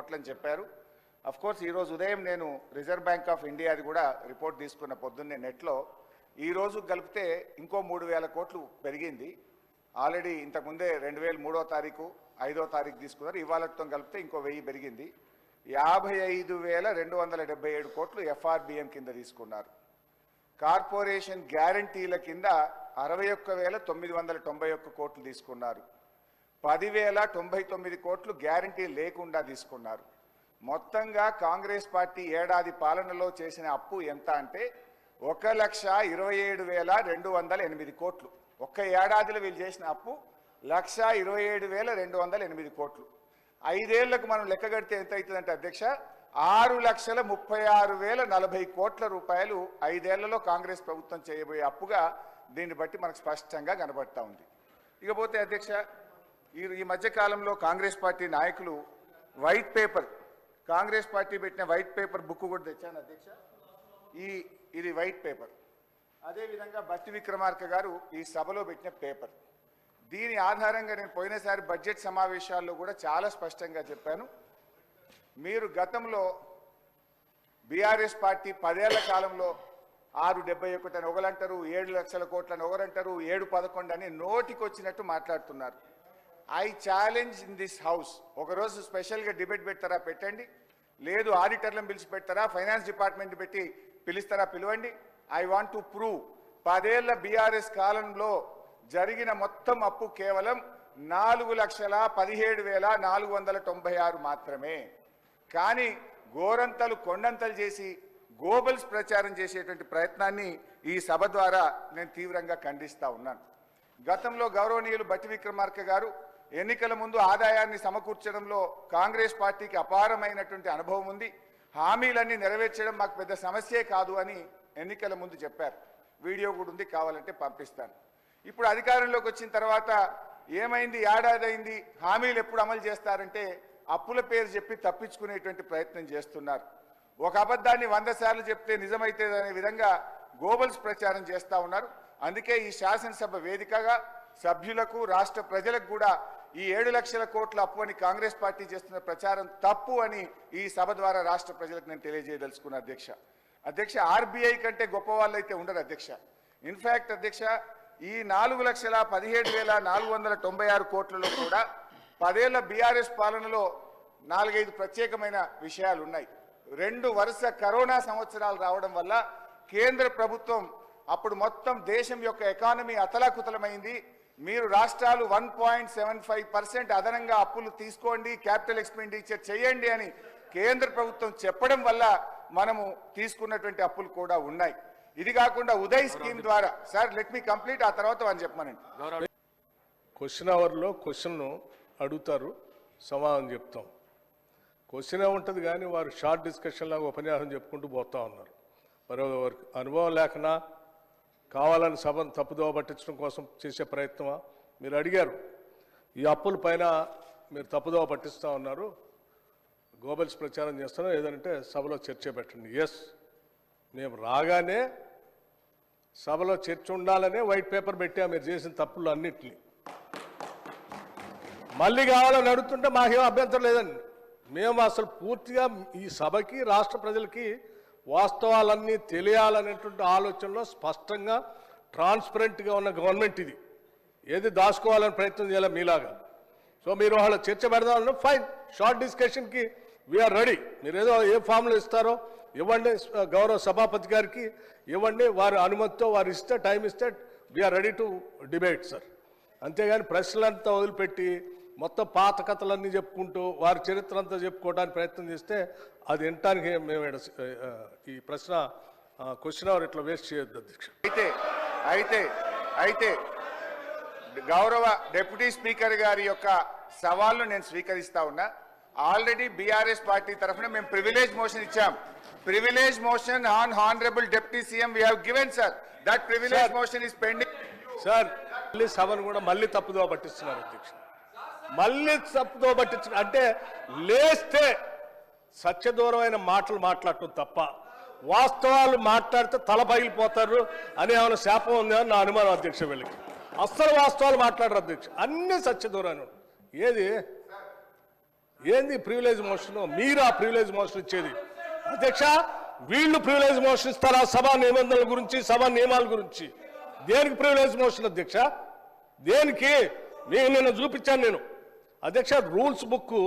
కోట్లని చెప్పారు. Of course ఈరోజు ఉదయం నేను రిజర్వ్ బ్యాంక్ ఆఫ్ ఇండియాది కూడా రిపోర్ట్ తీసుకున్న పొద్దున్నే నెట్లో ఈ రోజు కలిపితే ఇంకో 3,000 కోట్లు పెరిగింది. ఆల్రెడీ ఇంతకుముందే 2003వ తారీఖు 5వ తారీఖు తీసుకున్నారు. ఇవాళతో కలిపితే ఇంకో 1000 పెరిగింది. 55,277 కోట్లు ఎఫ్ఆర్బిఎం కింద తీసుకున్నారు. కార్పొరేషన్ గ్యారంటీల కింద 61,991 కోట్లు తీసుకున్నారు. 10,099 కోట్లు గ్యారంటీ లేకుండా తీసుకున్నారు. మొత్తంగా కాంగ్రెస్ పార్టీ ఏడాది పాలనలో చేసిన అప్పు ఎంత అంటే 1,27,208 కోట్లు. ఒక్క ఏడాదిలో వీళ్ళు చేసిన అప్పు 1,27,208 కోట్లు. 5 ఏళ్లకు మనం లెక్క కడితే ఎంత అవుతుందంటే అధ్యక్ష 6,36,040 కోట్ల రూపాయలు 5 ఏళ్లలో కాంగ్రెస్ ప్రభుత్వం చేయబోయే అప్పుగా దీన్ని బట్టి మనకు స్పష్టంగా కనబడతా ఉంది. ఇకపోతే అధ్యక్ష ఈ మధ్యకాలంలో కాంగ్రెస్ పార్టీ నాయకులు వైట్ పేపర్, కాంగ్రెస్ పార్టీ పెట్టిన వైట్ పేపర్ బుక్ కూడా తెచ్చాను అధ్యక్ష. ఇది వైట్ పేపర్. అదేవిధంగా బట్టి విక్రమార్క గారు ఈ సభలో పెట్టిన పేపర్. దీని ఆధారంగా నేను పోయినసారి బడ్జెట్ సమావేశాల్లో కూడా చాలా స్పష్టంగా చెప్పాను. మీరు గతంలో బీఆర్ఎస్ పార్టీ 10 ఏళ్ల కాలంలో 671 అని ఒకరంటారు, 7 లక్షల కోట్లని ఒకరంటారు, 711 అని నోటికి వచ్చినట్టు మాట్లాడుతున్నారు. I challenge in this house, ఒకరోజు స్పెషల్గా డిబేట్ పెడతారా పెట్టండి, లేదు ఆడిటర్లను పిలిచి పెడతారా, ఫైనాన్స్ డిపార్ట్మెంట్ పెట్టి పిలుస్తారా పిలవండి. ఐ వాంట్ టు ప్రూవ్ 10 ఏళ్ల బీఆర్ఎస్ కాలంలో జరిగిన మొత్తం అప్పు కేవలం 4,17,496 మాత్రమే. కానీ గోరంతలు కొండంతలు చేసి గోబల్స్ ప్రచారం చేసేటువంటి ప్రయత్నాన్ని ఈ సభ ద్వారా నేను తీవ్రంగా ఖండిస్తూ ఉన్నాను. గతంలో గౌరవనీయులు బట్టి విక్రమార్క గారు ఎన్నికల ముందు ఆదాయాన్ని సమకూర్చడంలో కాంగ్రెస్ పార్టీకి అపారమైనటువంటి అనుభవం ఉంది, హామీలన్నీ నెరవేర్చడం మాకు పెద్ద సమస్యే కాదు అని ఎన్నికల ముందు చెప్పారు. వీడియో కూడా ఉంది, కావాలంటే పంపిస్తాను. ఇప్పుడు అధికారంలోకి వచ్చిన తర్వాత ఏమైంది, ఏడాది అయింది, హామీలు ఎప్పుడు అమలు చేస్తారంటే అప్పుల పేరు చెప్పి తప్పించుకునేటువంటి ప్రయత్నం చేస్తున్నారు. ఒక అబద్ధాన్ని 100 సార్లు చెప్తే నిజమైతే అనే విధంగా గోబల్స్ ప్రచారం చేస్తూ ఉన్నారు. అందుకే ఈ శాసనసభ వేదికగా సభ్యులకు రాష్ట్ర ప్రజలకు కూడా ఈ 7 లక్షల కోట్ల అప్పు అని కాంగ్రెస్ పార్టీ చేస్తున్న ప్రచారం తప్పు అని ఈ సభ ద్వారా రాష్ట్ర ప్రజలకు నేను తెలియజేయదలుచుకున్నా అధ్యక్ష. ఆర్బీఐ కంటే గొప్ప వాళ్ళు అయితే ఉండరు అధ్యక్ష. ఇన్ఫ్యాక్ట్ అధ్యక్ష ఈ 4,17,496 కోట్లలో కూడా 10 ఏళ్ల బీఆర్ఎస్ పాలనలో 4-5 ప్రత్యేకమైన విషయాలు ఉన్నాయి. 2 వరుస కరోనా సంవత్సరాలు రావడం వల్ల కేంద్ర ప్రభుత్వం అప్పుడు మొత్తం దేశం యొక్క ఎకానమీ అతలాకుతలమైంది. మీరు రాష్ట్రాలు 1.75% అదనంగా అప్పులు తీసుకోండి, క్యాపిటల్ ఎక్స్పెండిచర్ చేయండి అని కేంద్ర ప్రభుత్వం చెప్పడం వల్ల మనము తీసుకున్నటువంటి అప్పులు కూడా ఉన్నాయి. ఇది కాకుండా ఉదయ్ స్కీమ్ ద్వారా, సార్ లెట్ మీ కంప్లీట్, ఆ తర్వాత అని చెప్పమనండి. క్వశ్చన్ అవర్లో క్వశ్చన్ అడుగుతారు, సమాధానం చెప్తాం. క్వశ్చన్ ఉంటుంది కానీ వారు షార్ట్ డిస్కషన్ లాగా ఉపన్యాసం చెప్పుకుంటూ పోతా ఉన్నారు. మరి వారికి అనుభవం లేకనా కావాలని సభను తప్పుదోవ పట్టించడం కోసం చేసే ప్రయత్నమా? మీరు అడిగారు ఈ అప్పుల పైన మీరు తప్పుదోవ పట్టిస్తూ ఉన్నారు, గోబల్స్ ప్రచారం చేస్తున్నారు, ఏదంటే సభలో చర్చ పెట్టండి. ఎస్, మేము రాగానే సభలో చర్చ ఉండాలనే వైట్ పేపర్ పెట్టాము మీరు చేసిన తప్పులు అన్నింటినీ. మళ్ళీ కావాలని అడుగుతుంటే మాకేం అభ్యంతరం లేదండి. మేము అసలు పూర్తిగా ఈ సభకి రాష్ట్ర ప్రజలకి వాస్తవాలన్నీ తెలియాలనేటువంటి ఆలోచనలో స్పష్టంగా ట్రాన్స్పరెంట్గా ఉన్న గవర్నమెంట్ ఇది. ఏది దాచుకోవాలని ప్రయత్నం చేయాలి మీలాగా. సో మీరు వాళ్ళ చర్చ పెడదామన్నా ఫైన్, షార్ట్ డిస్కషన్కి వీఆర్ రెడీ. మీరు ఏదో ఏ ఫామ్లో ఇస్తారో ఇవ్వండి, గౌరవ సభాపతి గారికి ఇవ్వండి, వారి అనుమతితో వారు ఇస్తే టైం ఇస్తే we are ready to debate sir. అంతేగాని ప్రశ్నలంతా వదిలిపెట్టి మొత్తం పాత కథలన్నీ చెప్పుకుంటూ వారి చరిత్ర అంతా చెప్పుకోవడానికి ప్రయత్నం చేస్తే అది వినటానికి మేము ఈ ప్రశ్న క్వశ్చన్ అవర్ ఇట్లా వేస్ట్ చేయొద్దు అధ్యక్ష. అయితే గౌరవ డిప్యూటీ స్పీకర్ గారి యొక్క సవాల్ను నేను స్వీకరిస్తా ఉన్నా. ఆల్రెడీ బీఆర్ఎస్ పార్టీ తరఫున మేము ప్రివిలేజ్ మోషన్ ఇచ్చాం. Privilege motion on honourable deputy CM we have given sir. That privilege motion is pending. Sir మళ్ళీ సభను కూడా మళ్ళీ తప్పుదో పట్టిస్తున్నారు అధ్యక్ష. మళ్ళీ తప్పుదో పట్టించు అంటే లేస్తే సత్యదూరమైన మాటలు మాట్లాడటం తప్ప వాస్తవాలు మాట్లాడితే తల పగిలిపోతారు అని ఏమైనా శాపం ఉందని నా అనుమానం అధ్యక్ష. వీళ్ళకి అస్సలు వాస్తవాలు మాట్లాడరు అధ్యక్ష, అన్ని సత్యదూరాన్ని. ఏది ఏంది ప్రివిలేజ్ మోషన్? మీరు ఆ ప్రివిలేజ్ మోషన్ ఇచ్చేది అధ్యక్ష. వీళ్ళు ప్రివిలేజ్ మోషన్ ఇస్తారా సభా నిబంధనల గురించి, సభా నియమాల గురించి? దేనికి ప్రివిలేజ్ మోషన్ అధ్యక్ష? దేనికి? నేను నిన్న చూపించాను నేను అధ్యక్ష. రూల్స్ బుక్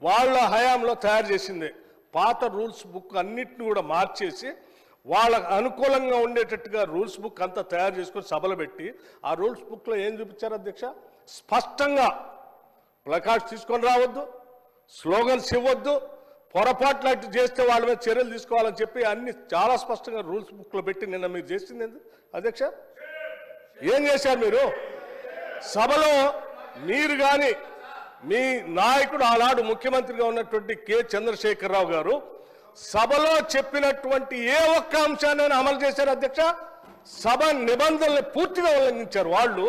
వాళ్ళ హయాంలో తయారు చేసింది. పాత రూల్స్ బుక్ అన్నిటిని కూడా మార్చేసి వాళ్ళకు అనుకూలంగా ఉండేటట్టుగా రూల్స్ బుక్ అంతా తయారు చేసుకొని సభలో పెట్టి ఆ రూల్స్ బుక్లో ఏం చూపించారు అధ్యక్ష? స్పష్టంగా ప్లకార్డ్స్ తీసుకొని రావద్దు, స్లోగన్స్ ఇవ్వద్దు, పొరపాట్లు అట్టు చేస్తే వాళ్ళ మీద చర్యలు తీసుకోవాలని చెప్పి అన్ని చాలా స్పష్టంగా రూల్స్ బుక్లో పెట్టి నిన్న మీరు చేసింది ఎందుకు అధ్యక్ష? ఏం చేశారు మీరు? సభలో మీరు కానీ మీ నాయకుడు ఆనాడు ముఖ్యమంత్రిగా ఉన్నటువంటి కె చంద్రశేఖరరావు గారు సభలో చెప్పినటువంటి ఏ ఒక్క అంశాన్ని అమలు చేశారు అధ్యక్ష? సభ నిబంధనలు పూర్తిగా ఉల్లంఘించారు వాళ్ళు.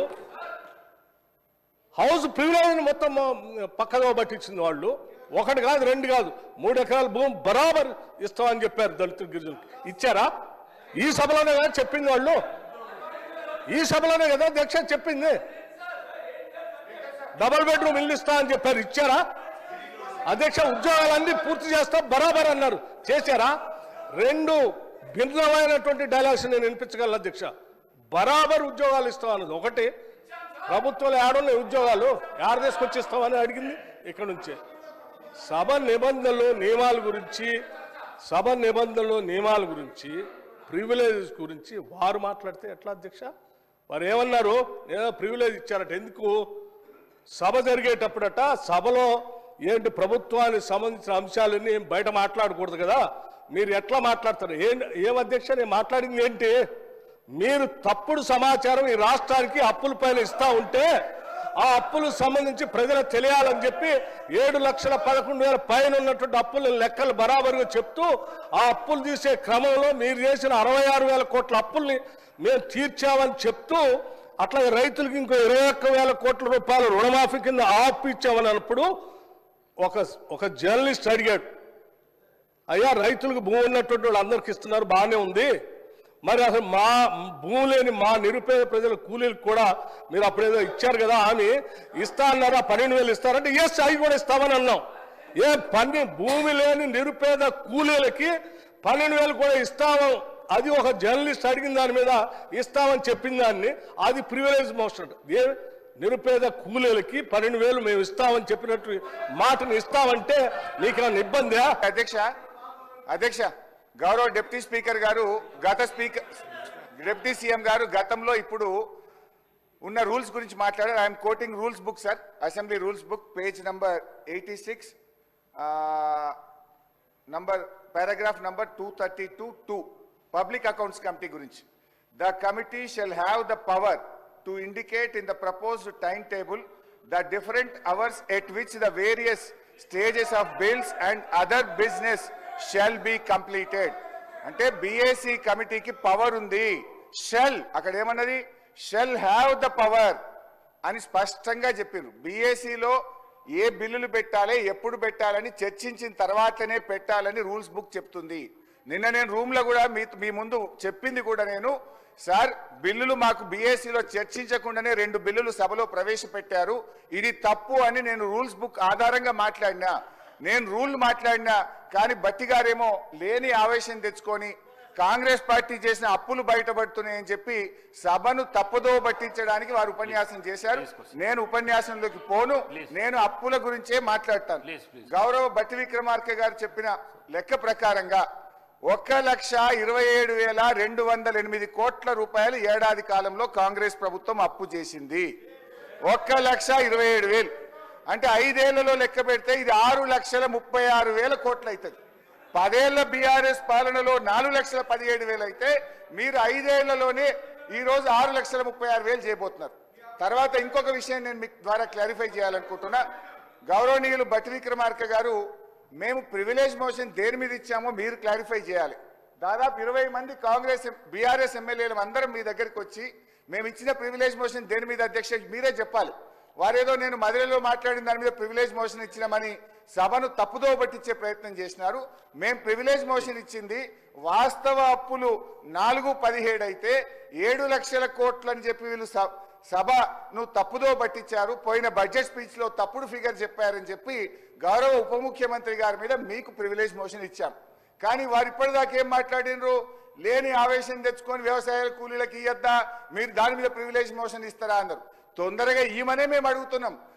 హౌస్ ప్రివిలేజ్ మొత్తం పక్కగా పట్టించింది వాళ్ళు. ఒకటి కాదు, రెండు కాదు, 3 ఎకరాల భూమి బరాబర్ ఇస్తామని చెప్పారు దళితుల గిరిజనులకు. ఇచ్చారా? ఈ సభలోనే కదా చెప్పింది వాళ్ళు. ఈ సభలోనే కదా అధ్యక్ష చెప్పింది. డబుల్ బెడ్రూమ్ ఇల్లు ఇస్తా అని చెప్పారు. ఇచ్చారా అధ్యక్ష? ఉద్యోగాలన్నీ పూర్తి చేస్తాం బరాబర్ అన్నారు. చేశారా? 2 భిన్నమైనటువంటి డైలాగ్స్ నేను వినిపించగలను అధ్యక్ష. బరాబర్ ఉద్యోగాలు ఇస్తాం అన్నది ఒకటి, ప్రభుత్వాలు ఏడున్నాయి ఉద్యోగాలు ఏడ తీసుకొచ్చిస్తామని అడిగింది ఇక్కడ నుంచే. సభ నిబంధనలు నియమాల గురించి ప్రివిలేజెస్ గురించి వారు మాట్లాడితే ఎట్లా అధ్యక్ష? వారు ఏమన్నారు? నేను ప్రివిలేజ్ ఇచ్చారట. ఎందుకు? సభ జరిగేటప్పుడట సభలో ఏంటి ప్రభుత్వానికి సంబంధించిన అంశాలన్నీ బయట మాట్లాడకూడదు కదా. మీరు ఎట్లా మాట్లాడతారు? ఏం అధ్యక్ష నేను మాట్లాడింది ఏంటి? మీరు తప్పుడు సమాచారం ఈ రాష్ట్రానికి అప్పుల పైన ఇస్తా ఉంటే ఆ అప్పులకు సంబంధించి ప్రజలకు తెలియాలని చెప్పి 7,11,000 పైన ఉన్నటువంటి అప్పుల లెక్కలు బరాబరుగా చెప్తూ ఆ అప్పులు తీసే క్రమంలో మీరు చేసిన 66,000 కోట్ల అప్పుల్ని మేము తీర్చామని చెప్తూ అట్లాగే రైతులకు ఇంకో 21,000 కోట్ల రూపాయలు రుణమాఫీ కింద ఆపు ఇచ్చామని అన్నప్పుడు ఒక జర్నలిస్ట్ అడిగాడు, అయ్యా రైతులకు భూమి ఉన్నటువంటి వాళ్ళు అందరికి ఇస్తున్నారు బాగానే ఉంది, మరి అసలు మా భూమి లేని మా నిరుపేద ప్రజల కూలీలకు కూడా మీరు అప్పుడేదో ఇచ్చారు కదా అని ఇస్తా అన్నారు, ఆ 12,000 ఇస్తారంటే ఎస్ అవి కూడా ఇస్తామని అన్నాం. భూమి లేని నిరుపేద కూలీలకి 12,000 కూడా ఇస్తాము, అది ఒక జర్నలిస్ట్ అడిగిన దాని మీద ఇస్తామని చెప్పిన దాన్ని అది ప్రివిలేజ్ మోషన్. నిరుపేద కూలీలకి 12,000 మేము ఇస్తామని చెప్పినట్టు మాటను ఇస్తామంటే నీకేమైనా ఇబ్బందా? అధ్యక్ష గౌరవ డిప్యూటీ స్పీకర్ గారు డిప్యూటీ సీఎం గారు గతంలో ఇప్పుడు ఉన్న రూల్స్ గురించి మాట్లాడారు. I'm quoting rules book sir, assembly rules book page number 86 paragraph number 232(2) public accounts committee గురించి. The committee shall have the power to indicate in the proposed timetable the different hours at which the various stages of bills and other business shall be completed. అంటే BAC కమిటీకి power ఉంది. Shell అక్కడ ఏమన్నది? Shell have the power అని స్పష్టంగా చెప్పిండ్రు. BACలో ఏ బిల్లులు పెట్టాలి, ఎప్పుడు పెట్టాలని చర్చించిన తర్వాతనే పెట్టాలని రూల్స్ బుక్ చెప్తుంది. నిన్న నేను రూమ్లో కూడా మీ ముందు చెప్పింది కూడా నేను, సార్ బిల్లులు మాకు BACలో చర్చించకుండానే 2 బిల్లులు సభలో ప్రవేశపెట్టారు, ఇది తప్పు అని నేను రూల్స్ బుక్ ఆధారంగా మాట్లాడినా. నేను రూల్ మాట్లాడినా కానీ బట్టి గారేమో లేని ఆవేశం తెచ్చుకొని కాంగ్రెస్ పార్టీ చేసిన అప్పులు బయటపడుతున్నాయని చెప్పి సభను తప్పుదో పట్టించడానికి వారు ఉపన్యాసం చేశారు. నేను ఉపన్యాసంలోకి పోను, నేను అప్పుల గురించే మాట్లాడతాను. గౌరవ బట్టి విక్రమార్క గారు చెప్పిన లెక్క ప్రకారంగా 1,27,208 కోట్ల రూపాయలు ఏడాది కాలంలో కాంగ్రెస్ ప్రభుత్వం అప్పు చేసింది. 1,27,000 అంటే 5 ఏళ్లలో లెక్క పెడితే ఇది 6,36,000 కోట్లు అవుతుంది. 10 ఏళ్ల బీఆర్ఎస్ పాలనలో 4,17,000 అయితే మీరు 5 ఏళ్లలోనే ఈరోజు 6,36,000 చేయబోతున్నారు. తర్వాత ఇంకొక విషయం నేను మీకు ద్వారా క్లారిఫై చేయాలనుకుంటున్నా. గౌరవనీయులు బట్టి విక్రమార్క గారు మేము ప్రివిలేజ్ మోషన్ దేని మీద ఇచ్చామో మీరు క్లారిఫై చేయాలి. దాదాపు 20 మంది కాంగ్రెస్ బీఆర్ఎస్ ఎమ్మెల్యేలు అందరం మీ దగ్గరికి వచ్చి మేము ఇచ్చిన ప్రివిలేజ్ మోషన్ దేని మీద అధ్యక్ష మీరే చెప్పాలి. వారేదో నేను మధురలో మాట్లాడిన దాని మీద ప్రివిలేజ్ మోషన్ ఇచ్చినామని సభను తప్పుదో పట్టించే ప్రయత్నం చేసినారు. మేము ప్రివిలేజ్ మోషన్ ఇచ్చింది వాస్తవ అప్పులు 4,17 అయితే 7 లక్షల కోట్లు అని చెప్పి వీళ్ళు సభను తప్పుదో పట్టించారు, పోయిన బడ్జెట్ స్పీచ్లో తప్పుడు ఫిగర్ చెప్పారని చెప్పి గౌరవ ఉప ముఖ్యమంత్రి గారి మీద మీకు ప్రివిలేజ్ మోషన్ ఇచ్చాం. కానీ వారు ఇప్పటిదాకా ఏం మాట్లాడినరు? లేని ఆవేశం తెచ్చుకొని వ్యవసాయ కూలీలకు ఇయ్యద్దా, మీరు దాని మీద ప్రివిలేజ్ మోషన్ ఇస్తారా అన్నారు. తొందరగా ఈమనే మేము అడుగుతున్నాం.